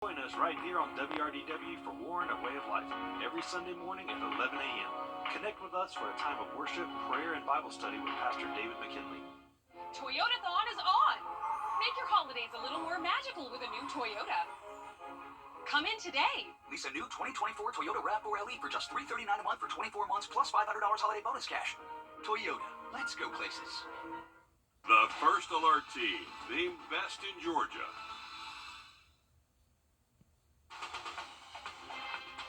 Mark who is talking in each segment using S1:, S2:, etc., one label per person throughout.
S1: Join us right here on Wrdw for Warren, A Way of Life, every Sunday morning at 11 a.m. Connect with us for a time of worship, prayer, and Bible study with Pastor David McKinley.
S2: Toyotathon is on. Make your holidays a little more magical with a new Toyota. Come in today.
S3: Lease a new 2024 Toyota RAV4 LE for just $339 a month for 24 months plus $500 holiday bonus cash. Toyota, let's go places.
S4: The First Alert team, named best in Georgia.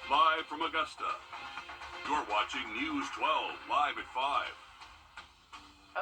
S4: Live from Augusta, you're watching News 12, live at 5.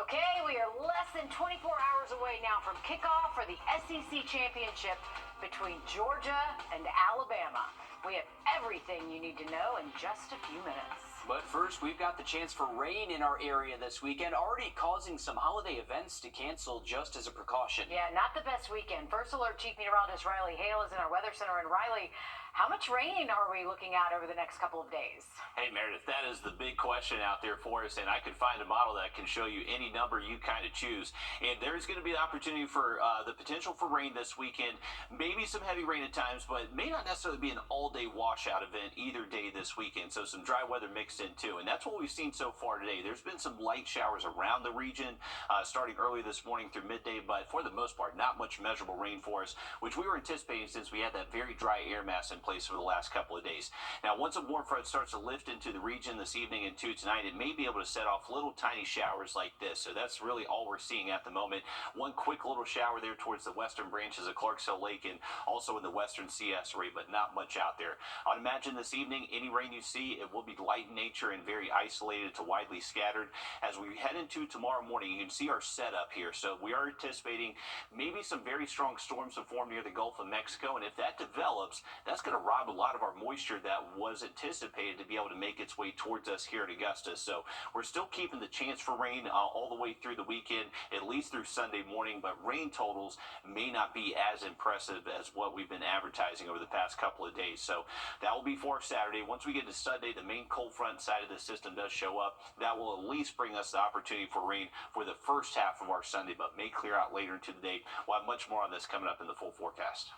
S5: Okay, we are less than 24 hours away now from kickoff for the SEC Championship between Georgia and Alabama. We have everything you need to know in just a few minutes.
S6: But first, we've got the chance for rain in our area this weekend, already causing some holiday events to cancel just as a precaution.
S5: Yeah, not the best weekend. First Alert Chief Meteorologist Riley Hale is in our weather center. And Riley, how much rain are we looking at over the next couple of days?
S7: Hey, Meredith, that is the big question out there for us, and I could find a model that can show you any number you kind of choose. And there's going to be an opportunity for the potential for rain this weekend, maybe some heavy rain at times, but may not necessarily be an all-day washout event either day this weekend. So some dry weather mixed in too, and that's what we've seen so far today. There's been some light showers around the region starting early this morning through midday, but for the most part, not much measurable rain for us, which we were anticipating since we had that very dry air mass in place for the last couple of days. Now, once a warm front starts to lift into the region this evening and tonight, it may be able to set off little tiny showers like this. So that's really all we're seeing at the moment. One quick little shower there towards the western branches of Clarksville Lake and also in the western CS area, but not much out there. I'd imagine this evening, any rain you see, it will be light in nature and very isolated to widely scattered. As we head into tomorrow morning, you can see our setup here. So we are anticipating maybe some very strong storms to form near the Gulf of Mexico, and if that develops, that's going to rob a lot of our moisture that was anticipated to be able to make its way towards us here at Augusta. So we're still keeping the chance for rain all the way through the weekend, at least through Sunday morning, but rain totals may not be as impressive as what we've been advertising over the past couple of days. So that will be for Saturday. Once we get to Sunday, the main cold front side of the system does show up. That will at least bring us the opportunity for rain for the first half of our Sunday, but may clear out later into the day. We'll have much more on this coming up in the full forecast.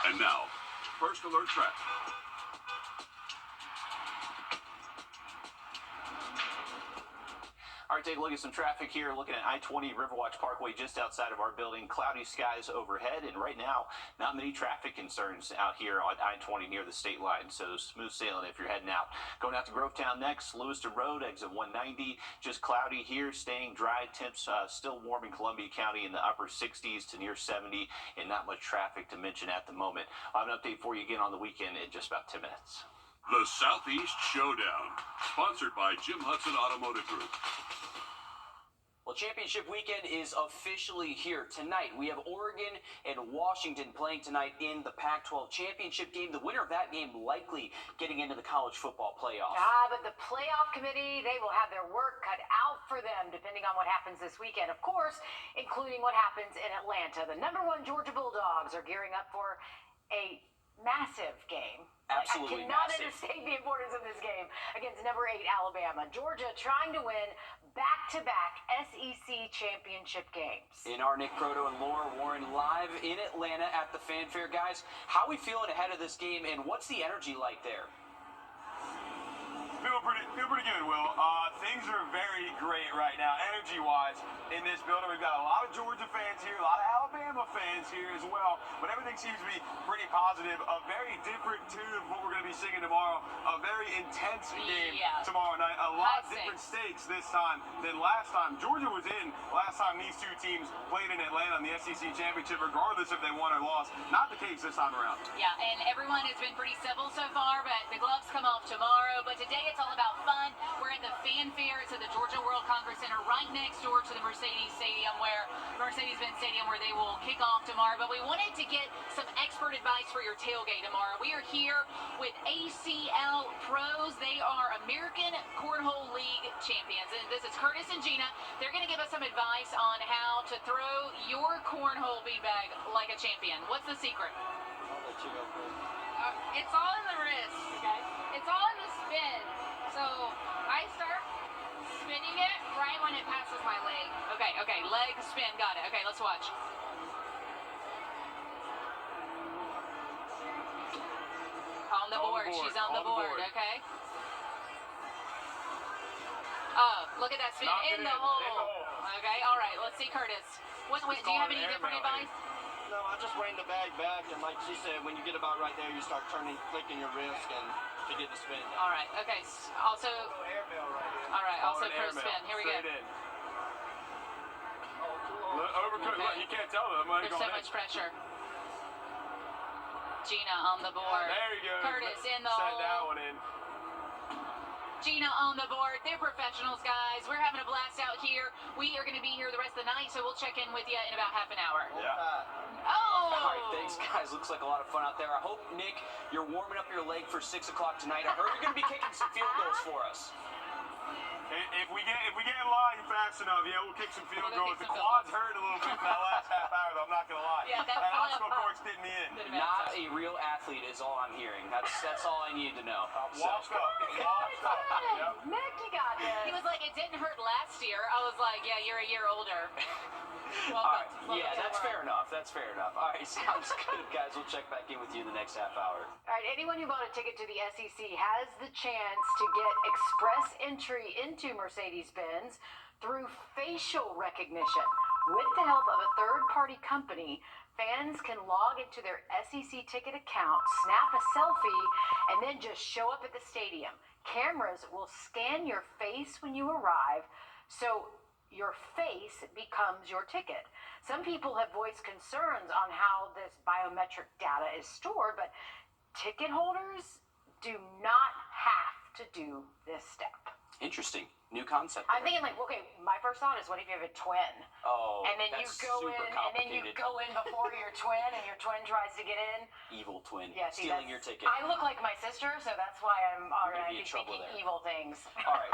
S4: And now, First Alert traffic.
S7: All right, take a look at some traffic here. Looking at I-20 Riverwatch Parkway just outside of our building. Cloudy skies overhead, and right now, not many traffic concerns out here on I-20 near the state line. So smooth sailing if you're heading out. Going out to Grovetown next, Lewiston Road, exit 190. Just cloudy here, staying dry. Temps still warm in Columbia County in the upper 60s to near 70, and not much traffic to mention at the moment. I'll have an update for you again on the weekend in just about 10 minutes.
S4: The Southeast Showdown, sponsored by Jim Hudson Automotive Group.
S6: Well, championship weekend is officially here tonight. We have Oregon and Washington playing tonight in the Pac-12 championship game. The winner of that game likely getting into the college football playoff.
S5: But the playoff committee, they will have their work cut out for them depending on what happens this weekend. Of course, including what happens in Atlanta. The #1 Georgia Bulldogs are gearing up for a massive game.
S6: Absolutely
S5: I cannot
S6: massive.
S5: understate the importance of this game against #8 Alabama. Georgia trying to win back-to-back SEC championship games.
S6: In our Nick Proto and Laura Warren live in Atlanta at the Fanfare. Guys, how are we feeling ahead of this game, and what's the energy like there?
S8: Feel pretty good, Will. Things are very great right now, energy-wise, in this building. We've got a lot of Georgia fans here, a lot of Alabama fans here as well, but everything seems to be pretty positive. A very different tune of what we're going to be singing tomorrow. A very intense game tomorrow night. A lot of different stakes this time than last time. Georgia was in last time these two teams played in Atlanta in the SEC Championship, regardless if they won or lost. Not the case this time around.
S2: Yeah, and everyone has been pretty civil so far, but the gloves come off tomorrow. But today it's all about fun. We're at the Fanfare. It's at the Georgia World Congress Center right next door to the Mercedes-Benz Stadium where they will kick off tomorrow. But we wanted to get some expert advice for your tailgate tomorrow. We are here with ACL Pros. They are American Cornhole League champions. And this is Curtis and Gina. They're going to give us some advice on how to throw your cornhole beanbag like a champion. What's the secret?
S9: I'll let you go first.
S10: It's all in the wrist.
S2: Okay.
S10: It's all in the spin. So I start spinning it right when it passes my leg.
S2: Okay, leg spin, got it. Okay, let's watch. on the board. She's on the board. Okay. Look at that spin in the hole. Okay. All right. Let's see Curtis. Do you have any different advice?
S9: No, I just bring the bag back, and like she said, when you get about right there, you start clicking your wrist and to get the spin down.
S2: All right. Okay. Also. All right. Also pro spin. Here we go.
S8: Overcooked.
S2: Okay.
S8: You can't tell them.
S2: There's so much pressure. Gina on the board.
S8: There you go.
S2: Curtis in the
S8: Send that
S2: hole.
S8: one in.
S2: Gina on the board. They're professionals, guys. We're having a blast out here. We are going to be here the rest of the night, so we'll check in with you in about half an hour.
S8: Yeah.
S2: Oh!
S6: All right, thanks, guys. Looks like a lot of fun out there. I hope, Nick, you're warming up your leg for 6 o'clock tonight. I heard you're going to be kicking some field goals for us.
S8: If we get in line fast enough, yeah, we'll kick some field
S2: We'll
S8: goals.
S2: kick
S8: The
S2: some
S8: quads hurt a little bit for that last half hour, though, I'm not gonna lie.
S2: Yeah, that
S8: obstacle course did me in.
S6: Not a real athlete is all I'm hearing. That's all I need to know.
S8: Washed up. Yep.
S5: Nick, you got
S2: He
S5: this.
S2: was like, it didn't hurt last year. I was like, yeah, you're a year older.
S6: All right.
S2: Welcome
S6: Yeah,
S2: to the
S6: that's
S2: world.
S6: fair enough. That's fair enough. All right, sounds good, guys. We'll check back in with you in the next half hour.
S5: All right, anyone who bought a ticket to the SEC has the chance to get express entry into Mercedes-Benz through facial recognition. With the help of a third-party company, fans can log into their SEC ticket account, snap a selfie, and then just show up at the stadium. Cameras will scan your face when you arrive, so your face becomes your ticket. Some people have voiced concerns on how this biometric data is stored, but ticket holders do not have to do this step.
S6: Interesting. New concept.
S5: I'm thinking like, okay, my first thought is, what if you have a twin?
S6: Oh,
S5: And then you
S6: that's
S5: go
S6: super
S5: in, and then you
S6: complicated.
S5: go in before your twin, and your twin tries to get in.
S6: Evil twin.
S5: Yeah, see,
S6: Stealing your
S5: that's-
S6: ticket.
S5: I look like my sister, so that's why I'm already
S6: be in trouble
S5: thinking
S6: there.
S5: evil things.
S6: All right.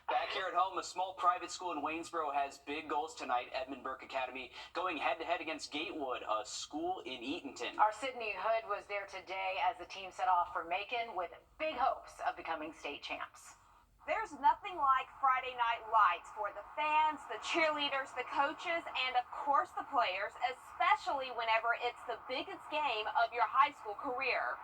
S6: Back here at home, a small private school in Waynesboro has big goals tonight. Edmund Burke Academy going head-to-head against Gatewood, a school in Eatonton.
S5: Our Sydney Hood was there today as the team set off for Macon with big hopes of becoming state champs.
S11: There's nothing like Friday night lights for the fans, the cheerleaders, the coaches, and of course the players, especially whenever it's the biggest game of your high school career.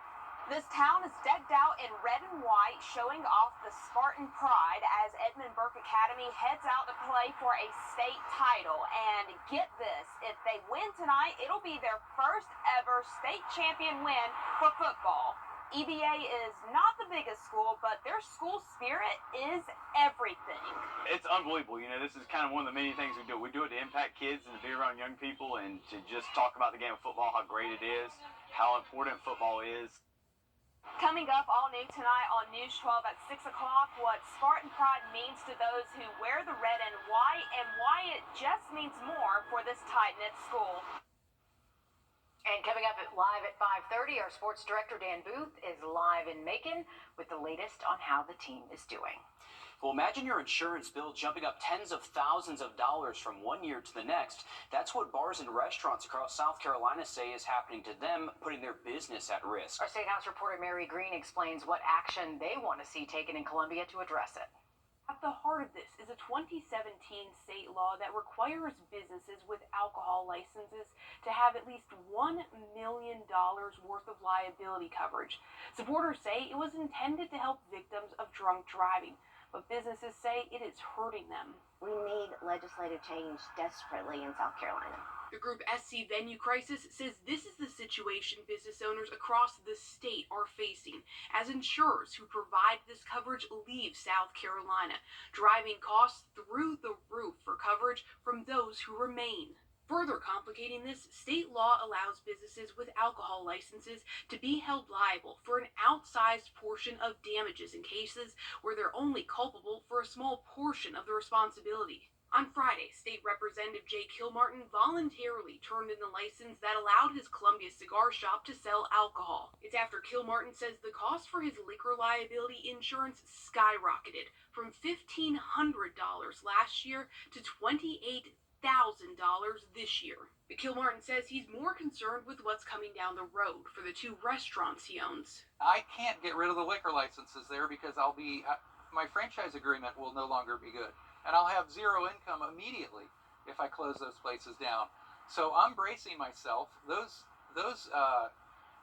S11: This town is decked out in red and white, showing off the Spartan pride as Edmund Burke Academy heads out to play for a state title. And get this, if they win tonight, it'll be their first ever state champion win for football. EBA is not the biggest school, but their school spirit is everything.
S8: It's unbelievable. You know, this is kind of one of the many things we do. We do it to impact kids and to be around young people and to just talk about the game of football, how great it is, how important football is.
S11: Coming up all new tonight on News 12 at 6 o'clock, what Spartan pride means to those who wear the red and white, and why it just means more for this tight-knit school.
S5: And coming up live at 5:30, our sports director, Dan Booth, is live in Macon with the latest on how the team is doing.
S6: Well, imagine your insurance bill jumping up tens of thousands of dollars from one year to the next. That's what bars and restaurants across South Carolina say is happening to them, putting their business at risk.
S5: Our State House reporter, Mary Green, explains what action they want to see taken in Columbia to address it.
S12: At the heart of this is a 2017 state law that requires businesses with alcohol licenses to have at least $1 million worth of liability coverage. Supporters say it was intended to help victims of drunk driving, but businesses say it is hurting them.
S13: We need legislative change desperately in South Carolina.
S12: The group SC Venue Crisis says this is the situation business owners across the state are facing as insurers who provide this coverage leave South Carolina, driving costs through the roof for coverage from those who remain. Further complicating this, state law allows businesses with alcohol licenses to be held liable for an outsized portion of damages in cases where they're only culpable for a small portion of the responsibility. On Friday, State Representative Jay Kilmartin voluntarily turned in the license that allowed his Columbia cigar shop to sell alcohol. It's after Kilmartin says the cost for his liquor liability insurance skyrocketed from $1,500 last year to $28,000 this year. But Kilmartin says he's more concerned with what's coming down the road for the two restaurants he owns.
S14: I can't get rid of the liquor licenses there because my franchise agreement will no longer be good. And I'll have zero income immediately if I close those places down. So I'm bracing myself. Those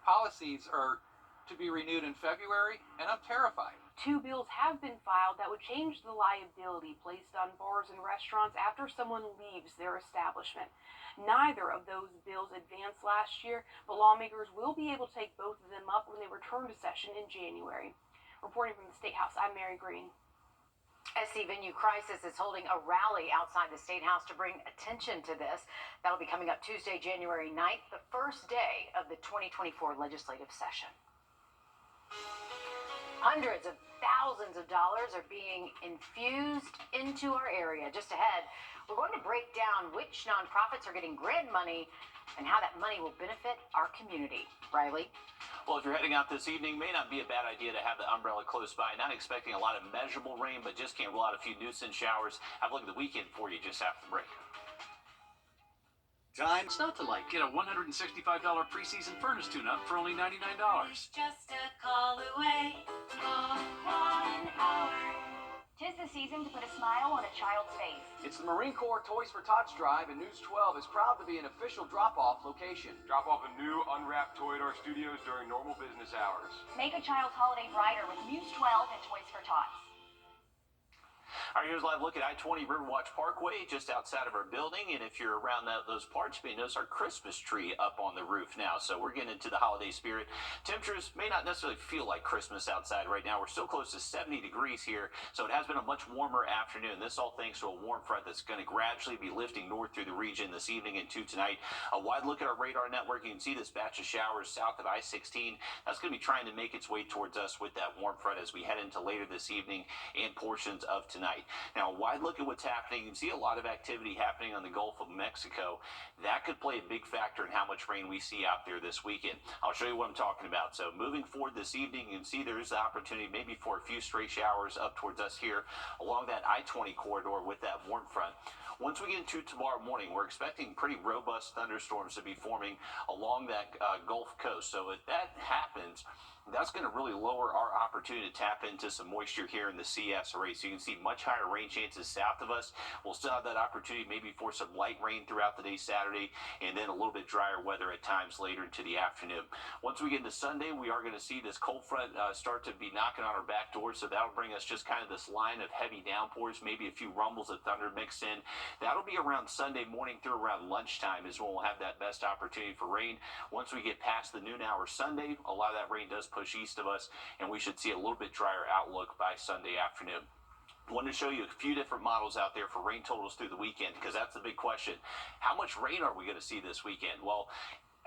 S14: policies are to be renewed in February, and I'm terrified.
S12: 2 bills have been filed that would change the liability placed on bars and restaurants after someone leaves their establishment. Neither of those bills advanced last year, but lawmakers will be able to take both of them up when they return to session in January. Reporting from the State House, I'm Mary Green.
S5: SC Venue Crisis is holding a rally outside the State House to bring attention to this. That'll be coming up Tuesday, January 9th, the first day of the 2024 legislative session. Hundreds of thousands of dollars are being infused into our area. Just ahead, we're going to break down which nonprofits are getting grant money and how that money will benefit our community. Riley?
S7: Well, if you're heading out this evening, may not be a bad idea to have the umbrella close by. Not expecting a lot of measurable rain, but just can't rule out a few nuisance showers. Have a look at the weekend for you just after the break.
S1: Time not to like. Get a $165 preseason furnace tune-up for only $99.
S15: It's just a call away. Call 1 hour. 'Tis the season to put a smile on a child's face.
S3: It's the Marine Corps Toys for Tots Drive, and News 12 is proud to be an official drop-off location.
S8: Drop off a new unwrapped toy at our studios during normal business hours.
S15: Make a child's holiday brighter with News 12 and Toys for Tots.
S7: All right, here's a live look at I-20 Riverwatch Parkway, just outside of our building. And if you're around those parts, you may notice our Christmas tree up on the roof now. So we're getting into the holiday spirit. Temperatures may not necessarily feel like Christmas outside right now. We're still close to 70 degrees here, so it has been a much warmer afternoon. This all thanks to a warm front that's going to gradually be lifting north through the region this evening and to tonight. A wide look at our radar network. You can see this batch of showers south of I-16. That's going to be trying to make its way towards us with that warm front as we head into later this evening and portions of tonight. Now, a wide look at what's happening. You can see a lot of activity happening on the Gulf of Mexico. That could play a big factor in how much rain we see out there this weekend. I'll show you what I'm talking about. So moving forward this evening, you can see there is the opportunity maybe for a few stray showers up towards us here along that I-20 corridor with that warm front. Once we get into tomorrow morning, we're expecting pretty robust thunderstorms to be forming along that Gulf Coast. So if that happens, that's going to really lower our opportunity to tap into some moisture here in the CSRA. So you can see much higher rain chances south of us. We'll still have that opportunity maybe for some light rain throughout the day Saturday, and then a little bit drier weather at times later into the afternoon. Once we get into Sunday, we are going to see this cold front start to be knocking on our back door. So that'll bring us just kind of this line of heavy downpours, maybe a few rumbles of thunder mixed in. That'll be around Sunday morning through around lunchtime is when we'll have that best opportunity for rain. Once we get past the noon hour Sunday, a lot of that rain does push east of us, and we should see a little bit drier outlook by Sunday afternoon. I wanted to show you a few different models out there for rain totals through the weekend, because that's the big question. How much rain are we going to see this weekend? Well,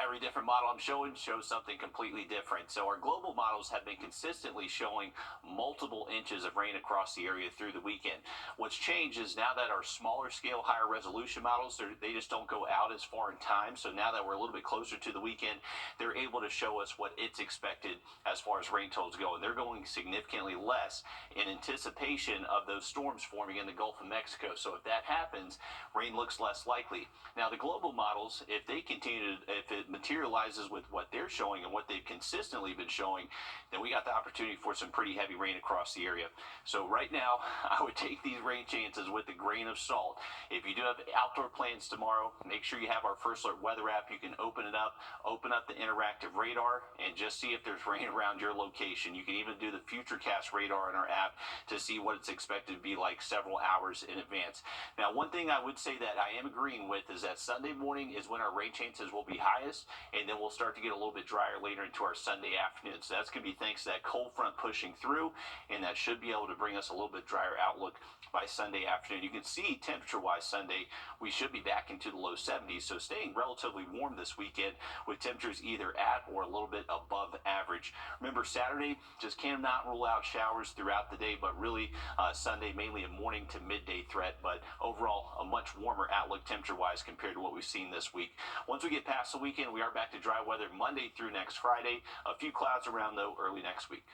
S7: every different model I'm showing shows something completely different. So our global models have been consistently showing multiple inches of rain across the area through the weekend. What's changed is now that our smaller scale, higher resolution models, they just don't go out as far in time. So now that we're a little bit closer to the weekend, they're able to show us what it's expected as far as rain totals go. And they're going significantly less in anticipation of those storms forming in the Gulf of Mexico. So if that happens, rain looks less likely. Now the global models, if they continue to, if it materializes with what they're showing and what they've consistently been showing, then we got the opportunity for some pretty heavy rain across the area. So right now, I would take these rain chances with a grain of salt. If you do have outdoor plans tomorrow, make sure you have our First Alert weather app. You can open it up, open up the interactive radar, and just see if there's rain around your location. You can even do the Futurecast radar in our app to see what it's expected to be like several hours in advance. Now, one thing I would say that I am agreeing with is that Sunday morning is when our rain chances will be highest, and then we'll start to get a little bit drier later into our Sunday afternoon. So that's going to be thanks to that cold front pushing through, and that should be able to bring us a little bit drier outlook by Sunday afternoon. You can see temperature-wise Sunday, we should be back into the low 70s, so staying relatively warm this weekend with temperatures either at or a little bit above average. Remember, Saturday, just cannot rule out showers throughout the day, but really Sunday, mainly a morning to midday threat, but overall a much warmer outlook temperature-wise compared to what we've seen this week. Once we get past the weekend, we are back to dry weather Monday through next Friday. A few clouds around, though, early next week.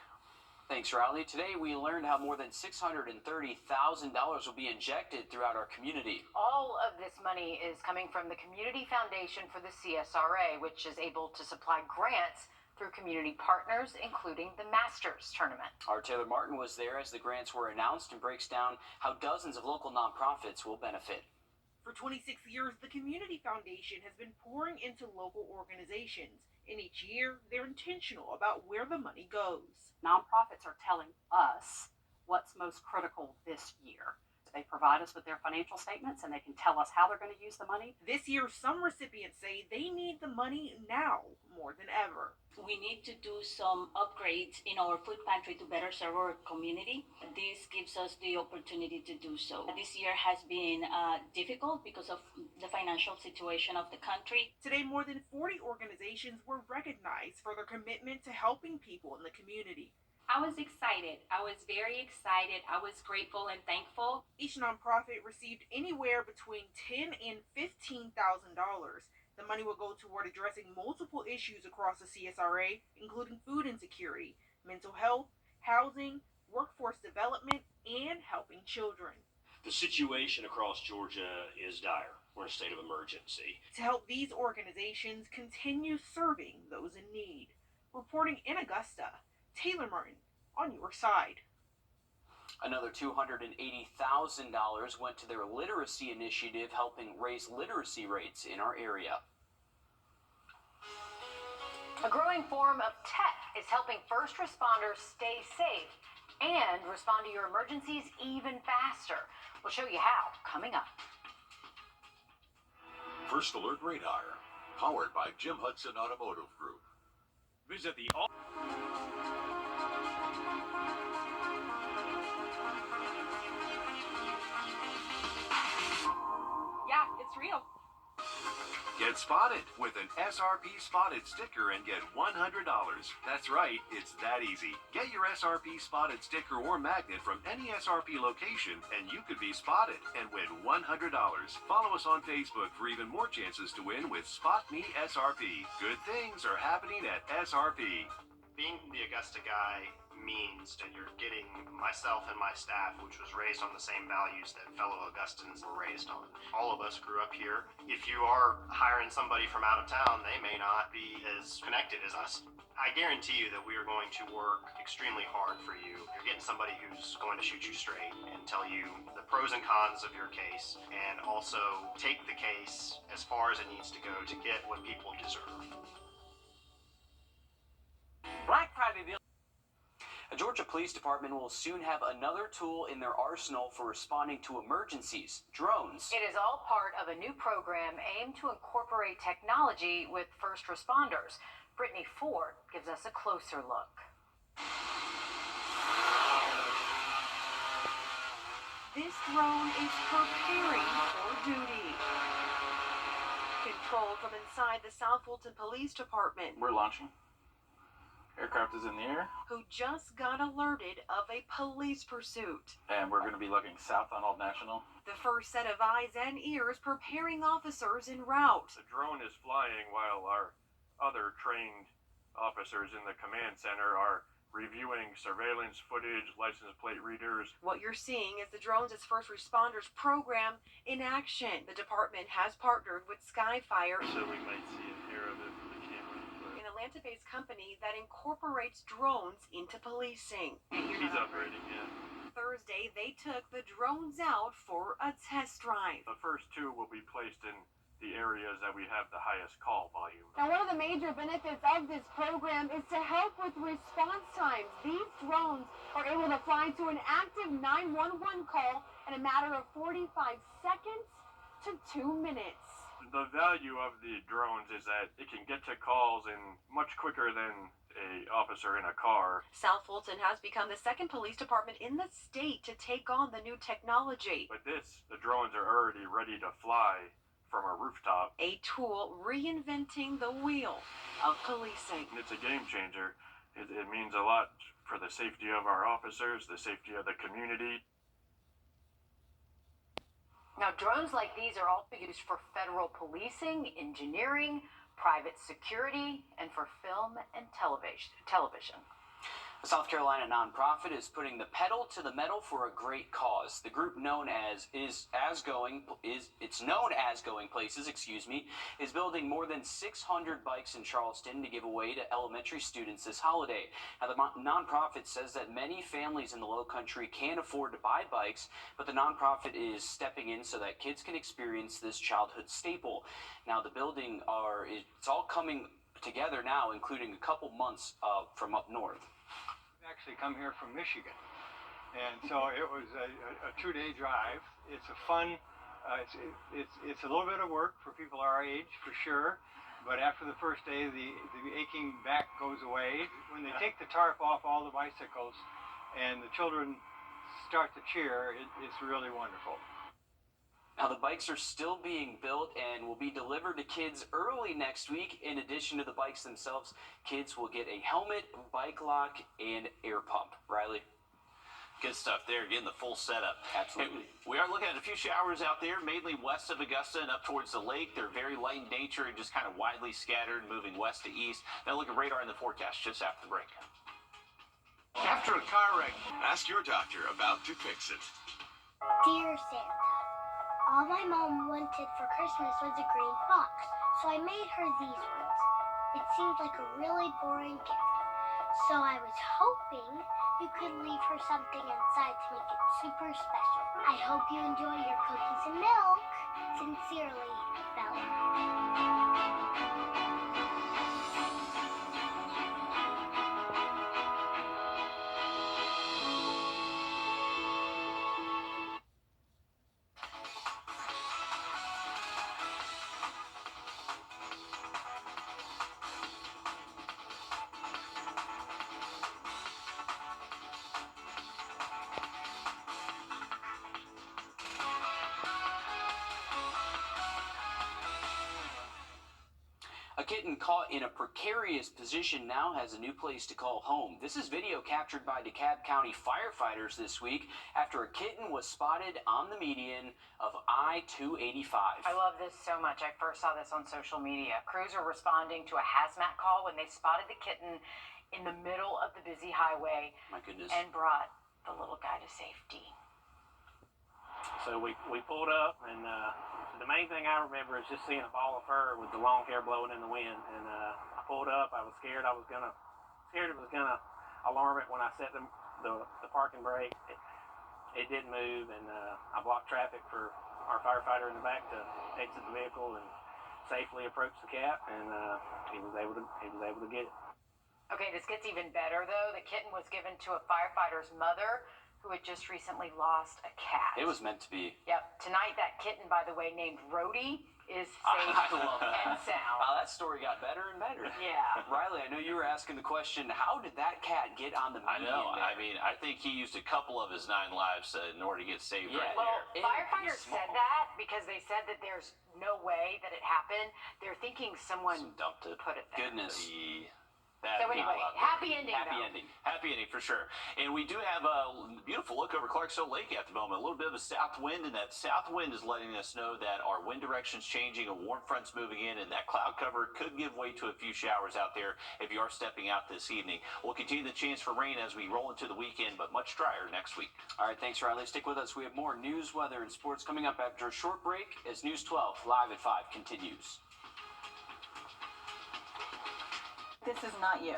S6: Thanks, Riley. Today we learned how more than $630,000 will be injected throughout our community.
S5: All of this money is coming from the Community Foundation for the CSRA, which is able to supply grants through community partners, including the Masters Tournament.
S6: Our Taylor Martin was there as the grants were announced and breaks down how dozens of local nonprofits will benefit.
S16: For 26 years, the Community Foundation has been pouring into local organizations, And each year, they're intentional about where the money goes.
S17: Nonprofits are telling us what's most critical this year. They provide us with their financial statements and they can tell us how they're going to use the money.
S16: This year, some recipients say they need the money now more than ever.
S18: We need to do some upgrades in our food pantry to better serve our community. This gives us the opportunity to do so. This year has been difficult because of the financial situation of the country.
S16: Today, more than 40 organizations were recognized for their commitment to helping people in the community.
S19: I was excited. I was very excited. I was grateful and thankful.
S16: Each nonprofit received anywhere between $10,000 and $15,000. The money will go toward addressing multiple issues across the CSRA, including food insecurity, mental health, housing, workforce development, and helping children.
S20: The situation across Georgia is dire. We're in a state of emergency.
S16: To help these organizations continue serving those in need. Reporting in Augusta, Taylor Martin on your side.
S6: Another $280,000 went to their literacy initiative, helping raise literacy rates in our area.
S5: A growing form of tech is helping first responders stay safe and respond to your emergencies even faster. We'll show you how coming up.
S4: First Alert Radar, powered by Jim Hudson Automotive Group.
S1: Visit the
S19: Yeah, it's real.
S1: Get spotted with an SRP Spotted sticker and get $100. That's right, it's that easy. Get your SRP Spotted sticker or magnet from any SRP location and you could be spotted and win $100. Follow us on Facebook for even more chances to win with Spot Me SRP. Good things are happening at SRP.
S21: Being the Augusta guy means that you're getting myself and my staff, which was raised on the same values that fellow Augustans were raised on. All of us grew up here. If you are hiring somebody from out of town, they may not be as connected as us. I guarantee you that we are going to work extremely hard for you. You're getting somebody who's going to shoot you straight and tell you the pros and cons of your case, and also take the case as far as it needs to go to get what people deserve.
S6: Black Friday deal. The Georgia Police Department will soon have another tool in their arsenal for responding to emergencies: drones.
S5: It is all part of a new program aimed to incorporate technology with first responders. Brittany Ford gives us a closer look.
S22: This drone is preparing for duty. Controlled from inside the South Fulton Police Department.
S23: We're launching. Aircraft is in the air.
S22: Who just got alerted of a police pursuit.
S23: And we're going to be looking south on Old National.
S22: The first set of eyes and ears preparing officers en route.
S24: The drone is flying while our other trained officers in the command center are reviewing surveillance footage, license plate readers.
S22: What you're seeing is the drones as first responders program in action. The department has partnered with Skyfire.
S24: So we might see a hair of it.
S22: Atlanta-based company that incorporates drones into policing.
S24: He's operating, yeah.
S22: Thursday, they took the drones out for a test drive.
S24: The first two will be placed in the areas that we have the highest call volume.
S11: Now, one of the major benefits of this program is to help with response times. These drones are able to fly to an active 911 call in a matter of 45 seconds to 2 minutes.
S24: The value of the drones is that it can get to calls in much quicker than an officer in a car.
S22: South Fulton has become the second police department in the state to take on the new technology.
S24: But the drones are already ready to fly from a rooftop.
S22: A tool reinventing the wheel of policing.
S24: It's a game changer. It means a lot for the safety of our officers, the safety of the community.
S5: Now, drones like these are also used for federal policing, engineering, private security, and for film and television.
S6: A South Carolina nonprofit is putting the pedal to the metal for a great cause. The group known as Going Places, is building more than 600 bikes in Charleston to give away to elementary students this holiday. Now, the nonprofit says that many families in the Low Country can't afford to buy bikes, but the nonprofit is stepping in so that kids can experience this childhood staple. Now, the building it's all coming together now, including a couple months from up north.
S2: Actually come here from Michigan, and so it was a 2-day drive. It's a fun, it's a little bit of work for people our age for sure, but after the first day the aching back goes away. When they take the tarp off all the bicycles and the children start to cheer, it's really wonderful.
S6: Now, the bikes are still being built and will be delivered to kids early next week. In addition to the bikes themselves, kids will get a helmet, bike lock, and air pump. Riley?
S7: Good stuff there, getting the full setup.
S6: Absolutely.
S7: Hey, we are looking at a few showers out there, mainly west of Augusta and up towards the lake. They're very light in nature and just kind of widely scattered, moving west to east. Now look at radar in the forecast just after the break.
S9: After a car wreck, ask your doctor about to fix it.
S10: Dear Santa, all my mom wanted for Christmas was a green box, so I made her these ones. It seemed like a really boring gift, so I was hoping you could leave her something inside to make it super special. I hope you enjoy your cookies and milk. Sincerely, Bella.
S6: A kitten caught in a precarious position now has a new place to call home. This is video captured by DeKalb County firefighters this week after a kitten was spotted on the median of I-285.
S5: I love this so much. I first saw this on social media. Crews were responding to a hazmat call when they spotted the kitten in the middle of the busy highway.
S6: My goodness.
S5: And brought the little guy to safety.
S13: So we pulled up, and the main thing I remember is just seeing a ball of fur with the long hair blowing in the wind. And I pulled up. I was scared. Scared it was gonna alarm it when I set the parking brake. It didn't move, and I blocked traffic for our firefighter in the back to exit the vehicle and safely approach the cat. And he was able to get it.
S5: Okay, this gets even better though. The kitten was given to a firefighter's mother who had just recently lost a cat.
S6: It was meant to be.
S5: Yep. Tonight, that kitten, by the way, named Wrdw, is safe
S6: I love
S5: and
S6: that.
S5: sound.
S6: Wow, that story got better and better.
S5: Yeah.
S6: Riley, I know you were asking the question, how did that cat get on the median?
S7: I know.
S6: there?
S7: I mean, I think he used a couple of his 9 lives in order to get saved right
S5: Well,
S7: there.
S5: firefighters said that because they said that there's no way that it happened. They're thinking someone
S7: dumped it.
S5: put it there.
S6: Goodness.
S5: So anyway, happy ending.
S7: Happy
S5: though.
S7: ending. Happy ending for sure. And we do have a beautiful look over Clarksville Lake at the moment. A little bit of a south wind, and that south wind is letting us know that our wind direction's changing and warm front's moving in, and that cloud cover could give way to a few showers out there if you are stepping out this evening. We'll continue the chance for rain as we roll into the weekend, but much drier next week.
S6: All right, thanks, Riley. Stick with us. We have more news, weather, and sports coming up after a short break as News 12 Live at 5 continues.
S25: This is not you.